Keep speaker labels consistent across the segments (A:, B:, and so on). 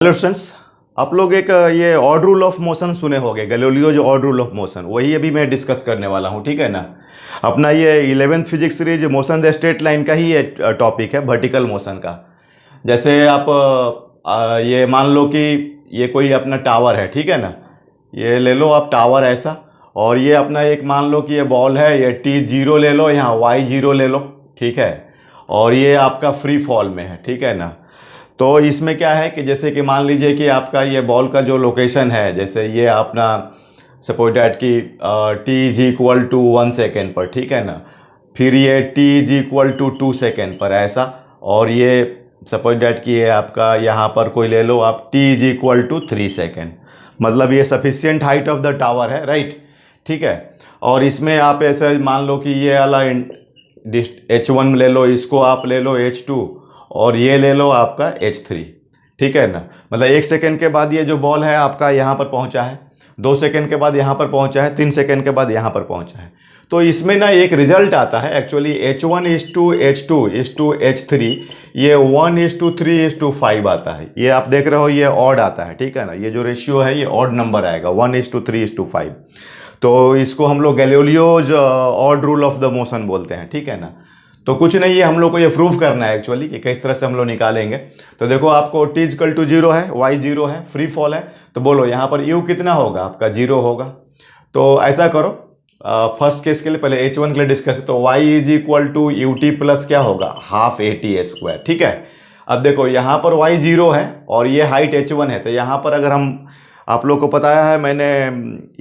A: Hello students. आप लोग एक ये ऑड रूल ऑफ मोशन सुने होंगे, गैलीलियो जो ऑड रूल ऑफ मोशन, वही अभी मैं डिस्कस करने वाला हूँ। ठीक है ना। अपना ये 11th physics series motion the straight line का ही ये टॉपिक है, वर्टिकल मोशन का। जैसे आप ये मान लो कि ये कोई अपना टावर है, ठीक है ना। ये ले लो आप टावर ऐसा, और ये अपना एक मान लो कि ये बॉल है, ये T0 ले लो, यहाँ Y0 ले लो, ठीक है। और ये आपका फ्री फॉल में है, ठीक है ना। तो इसमें क्या है कि जैसे कि मान लीजिए कि आपका ये बॉल का जो लोकेशन है, जैसे ये अपना सपोज डैट कि T=1 सेकेंड पर, ठीक है ना। फिर ये T=2 सेकेंड पर ऐसा, और ये सपोज डैट कि ये आपका यहाँ पर कोई ले लो आप T=3 सेकेंड। मतलब ये sufficient height of the tower है, राइट। ठीक है। और इसमें आप ऐसे मान लो कि ये वाला H1 ले लो, इसको आप ले लो H2, और ये ले लो आपका H3, ठीक है ना। मतलब 1 सेकेंड के बाद ये जो बॉल है आपका यहाँ पर पहुँचा है, 2 सेकेंड के बाद यहाँ पर पहुँचा है, 3 सेकेंड के बाद यहाँ पर पहुँचा है। तो इसमें ना एक रिजल्ट आता है एक्चुअली H1:H2:H3, ये 1:3:5 आता है। ये आप देख रहे हो, ये ऑड आता है, ठीक है ना। ये जो रेशियो है ये ऑड नंबर आएगा, 1:3:5। तो इसको हम लोग Galileo's odd rule of the motion बोलते हैं, ठीक है ना। तो कुछ नहीं, ये हम लोग को ये प्रूव करना है एक्चुअली कि किस तरह से हम लोग निकालेंगे। तो देखो, आपको T=0 है, Y0 है, फ्री फॉल है, तो बोलो यहाँ पर U कितना होगा आपका, 0 होगा। तो ऐसा करो, फर्स्ट केस के लिए पहले H1 के लिए डिस्कस, तो Y=UT प्लस क्या होगा, हाफ AT², ठीक है। अब देखो यहाँ पर Y0 है और ये हाइट H1 है, तो यहाँ पर अगर हम, आप लोग को बताया है मैंने,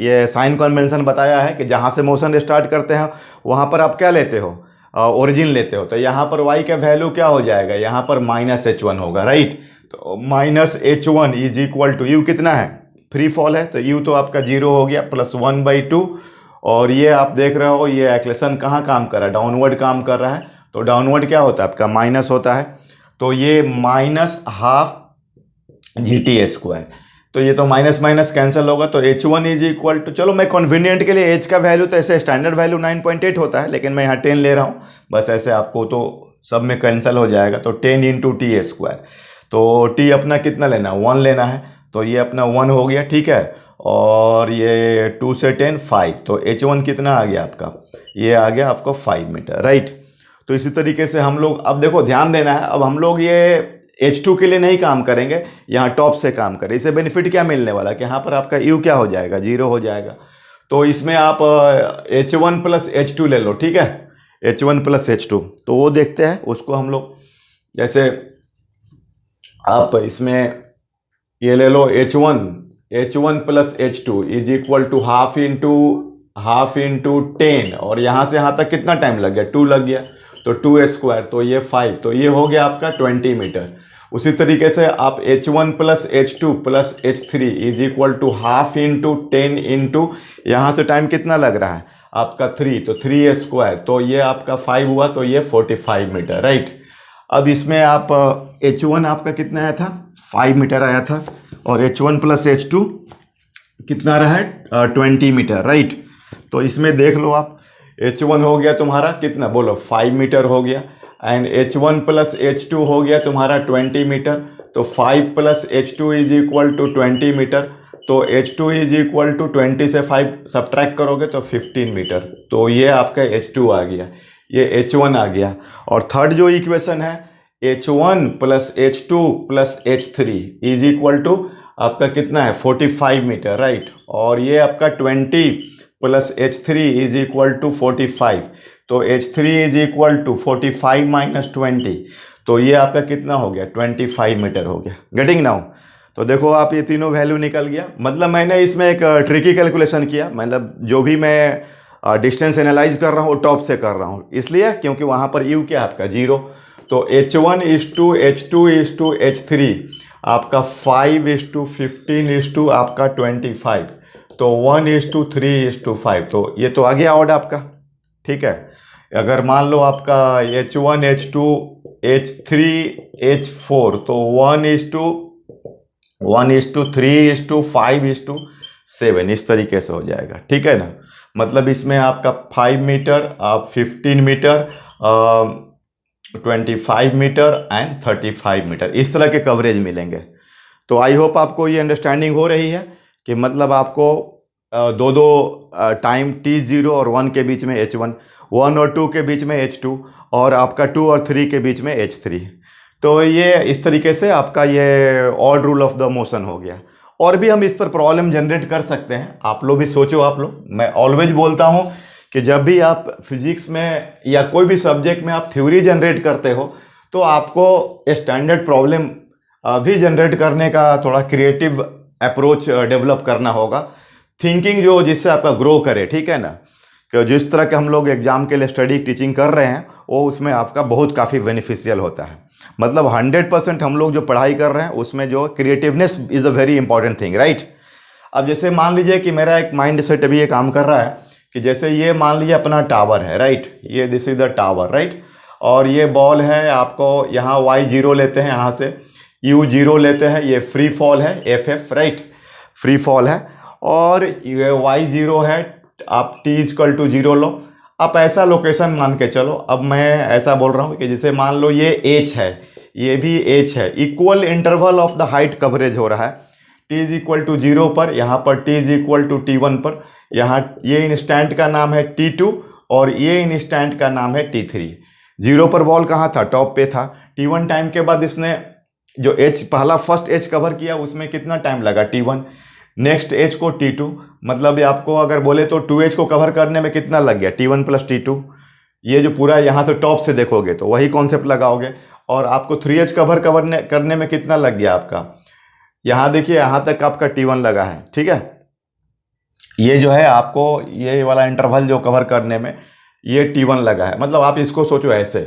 A: ये साइन कन्वेंशन बताया है कि जहाँ से मोशन स्टार्ट करते हैं वहाँ पर आप क्या लेते हो, ओरिजिन लेते हो। तो यहाँ पर y का वैल्यू क्या हो जाएगा, यहाँ पर -H1 होगा, राइट। तो -H1 U कितना है, फ्री फॉल है, तो U तो आपका 0 हो गया, +1/2। और ये आप देख रहे हो, ये एक्लेशन कहाँ काम कर रहा है, डाउनवर्ड काम कर रहा है। तो डाउनवर्ड क्या होता है आपका, माइनस होता है। तो ये -12 तो ये तो माइनस माइनस कैंसिल होगा। तो H1 चलो मैं कन्वीनियंट के लिए H का वैल्यू, तो ऐसे स्टैंडर्ड वैल्यू 9.8 होता है, लेकिन मैं यहाँ 10 ले रहा हूँ बस, ऐसे आपको तो सब में कैंसिल हो जाएगा। तो 10 × T²। तो T अपना कितना लेना है, 1 लेना है, तो ये अपना 1 हो गया, ठीक है। और ये 2 से 10 5, तो H1 कितना आ गया आपका, ये आ गया आपको 5 मीटर, राइट। तो इसी तरीके से हम लोग, अब देखो ध्यान देना है, अब हम लोग ये H2 के लिए नहीं काम करेंगे, यहाँ टॉप से काम करें। इससे बेनिफिट क्या मिलने वाला है कि यहाँ पर आपका U क्या हो जाएगा, 0 हो जाएगा। तो इसमें आप H1 + H2 ले लो, ठीक है। H1 + H2, तो वो देखते हैं उसको हम लोग। जैसे आप इसमें ये ले लो H1 + H2 = हाफ इंटू 10, और यहाँ से यहाँ तक कितना टाइम लग गया, 2 लग गया, तो 2² तो ये 5, तो ये हो गया आपका 20 मीटर। उसी तरीके से आप H1 + H2 + H3 = half into 10 into, यहाँ से टाइम कितना लग रहा है आपका 3, तो 3² तो ये आपका 5 हुआ, तो ये 45 मीटर, राइट। अब इसमें आप H1 आपका कितना आया था, 5 मीटर आया था, और H1 + H2 कितना रहा है, 20 मीटर, राइट। तो इसमें देख लो आप, H1 हो गया तुम्हारा कितना, बोलो 5 मीटर हो गया, एंड H1 + H2 हो गया तुम्हारा 20 मीटर। तो 5 + H2 = 20 मीटर। तो H2 = 20 से 5 सब्ट्रैक्ट करोगे तो 15 मीटर। तो ये आपका H2 आ गया, ये H1 आ गया। और थर्ड जो इक्वेशन है, H1 + H2 + H3 = आपका कितना है, 45 मीटर, राइट। और ये आपका 20 + H3 = 45, तो H3 = 45 - 20, तो ये आपका कितना हो गया, 25 मीटर हो गया। Getting now. तो देखो आप, ये तीनों वैल्यू निकल गया। मतलब मैंने इसमें एक ट्रिकी कैलकुलेशन किया, मतलब जो भी मैं डिस्टेंस एनालाइज कर रहा हूँ टॉप से कर रहा हूँ, इसलिए क्योंकि वहाँ पर U क्या आपका 0। तो H1:H2:H3 आपका 5:15 आपका 25, तो 1:3:5, तो ये तो आ गया ऑर्डर आपका, ठीक है। अगर मान लो आपका H1 H2 H3 H4, तो 1:3:5:7 इस तरीके से हो जाएगा, ठीक है ना। मतलब इसमें आपका 5 मीटर, आप 15 मीटर, 25 मीटर एंड 35 मीटर, इस तरह के कवरेज मिलेंगे। तो आई होप आपको ये अंडरस्टैंडिंग हो रही है कि मतलब आपको दो दो टाइम T0 और 1 के बीच में H1, 1 और 2 के बीच में H2 और आपका 2 और 3 के बीच में H3। तो ये इस तरीके से आपका ये odd rule of the motion हो गया। और भी हम इस पर प्रॉब्लम जनरेट कर सकते हैं, आप लोग भी सोचो। आप लोग, मैं ऑलवेज बोलता हूँ कि जब भी आप फिजिक्स में या कोई भी सब्जेक्ट में आप थ्योरी जनरेट करते हो तो आपको स्टैंडर्ड प्रॉब्लम भी जनरेट करने का थोड़ा क्रिएटिव अप्रोच डेवलप करना होगा, थिंकिंग जो जिससे आपका ग्रो करे, ठीक है ना। कि जिस तरह के हम लोग एग्जाम के लिए स्टडी टीचिंग कर रहे हैं वो उसमें आपका बहुत काफ़ी बेनिफिशियल होता है। मतलब 100% हम लोग जो पढ़ाई कर रहे हैं उसमें जो creativeness is a very important thing, right. अब जैसे मान लीजिए कि मेरा एक माइंड सेट अभी ये काम कर रहा है कि जैसे ये मान लीजिए अपना टावर है, राइट, ये this is the tower, right, और ये बॉल है, आपको यहाँ y0 लेते हैं, यहाँ से u0 लेते हैं, ये फ्री फॉल है ff, राइट, फ्री फॉल है, और ये y0 है, आप t=0 लो। आप ऐसा लोकेशन मान के चलो, अब मैं ऐसा बोल रहा हूँ कि जैसे मान लो ये h है, ये भी h है, equal interval of the height coverage हो रहा है, t=0 पर, यहाँ पर t=t1 पर, यहाँ ये इंस्टेंट का नाम है t2 और ये इंस्टेंट का नाम है t3। 0 पर बॉल कहाँ था, टॉप पे था। t1 टाइम के बाद इसने जो h पहला फर्स्ट h कवर किया उसमें कितना टाइम लगा, t1, नेक्स्ट h को t2, मतलब ये आपको अगर बोले तो 2h को कवर करने में कितना लग गया, t1 + t2। ये जो पूरा यहाँ से टॉप से देखोगे तो वही कॉन्सेप्ट लगाओगे, और आपको 3h कवर करने में कितना लग गया आपका, यहाँ देखिए यहाँ तक आपका t1 लगा है, ठीक है। ये जो है आपको ये वाला इंटरवल जो कवर करने में ये t1 लगा है। मतलब आप इसको सोचो ऐसे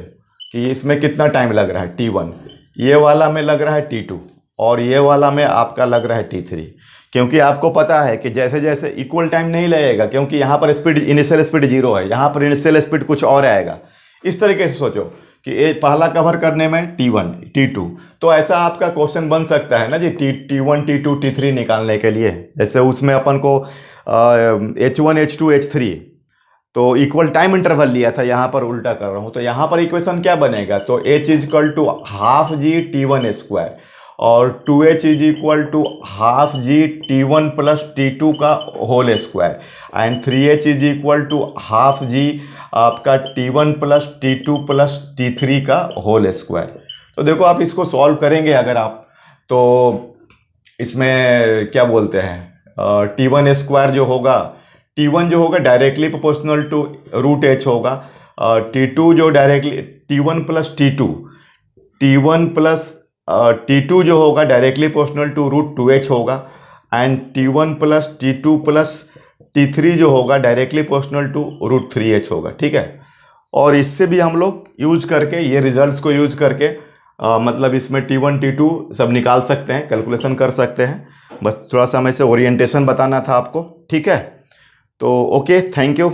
A: कि इसमें कितना टाइम लग रहा है, t1, ये वाला में लग रहा है t2 और ये वाला में आपका लग रहा है t3। क्योंकि आपको पता है कि जैसे जैसे इक्वल टाइम नहीं लगेगा, क्योंकि यहाँ पर स्पीड, इनिशियल स्पीड 0 है, यहाँ पर इनिशियल स्पीड कुछ और आएगा। इस तरीके से सोचो कि ये पहला कवर करने में t1 t2, तो ऐसा आपका क्वेश्चन बन सकता है ना जी, t1 t2 t3 निकालने के लिए। जैसे उसमें अपन को h1 h2 h3 तो इक्वल टाइम इंटरवल लिया था, यहाँ पर उल्टा कर रहा हूँ, तो यहाँ पर इक्वेशन क्या बनेगा, तो h=12 g t1² और 2h =12 g t1 + t2 का whole square and 3h =12 g आपका t1 + t2 + t3 का होल स्क्वायर। तो देखो आप इसको सॉल्व करेंगे अगर आप, तो इसमें क्या बोलते हैं, t1² जो होगा, t1 जो होगा डायरेक्टली प्रोपोर्शनल टू √h होगा, t2 जो डायरेक्टली t1 + t2 जो होगा डायरेक्टली प्रोपोर्शनल टू √2h होगा, एंड t1 + t2 + t3 जो होगा डायरेक्टली प्रोपोर्शनल टू √3h होगा, ठीक है। और इससे भी हम लोग यूज करके, ये रिजल्ट्स को यूज करके मतलब इसमें t1 t2 सब निकाल सकते हैं, कैलकुलेशन कर सकते हैं। बस थोड़ा सा मैं से ओरिएंटेशन बताना था आपको, ठीक है। तो ओके, थैंक यू।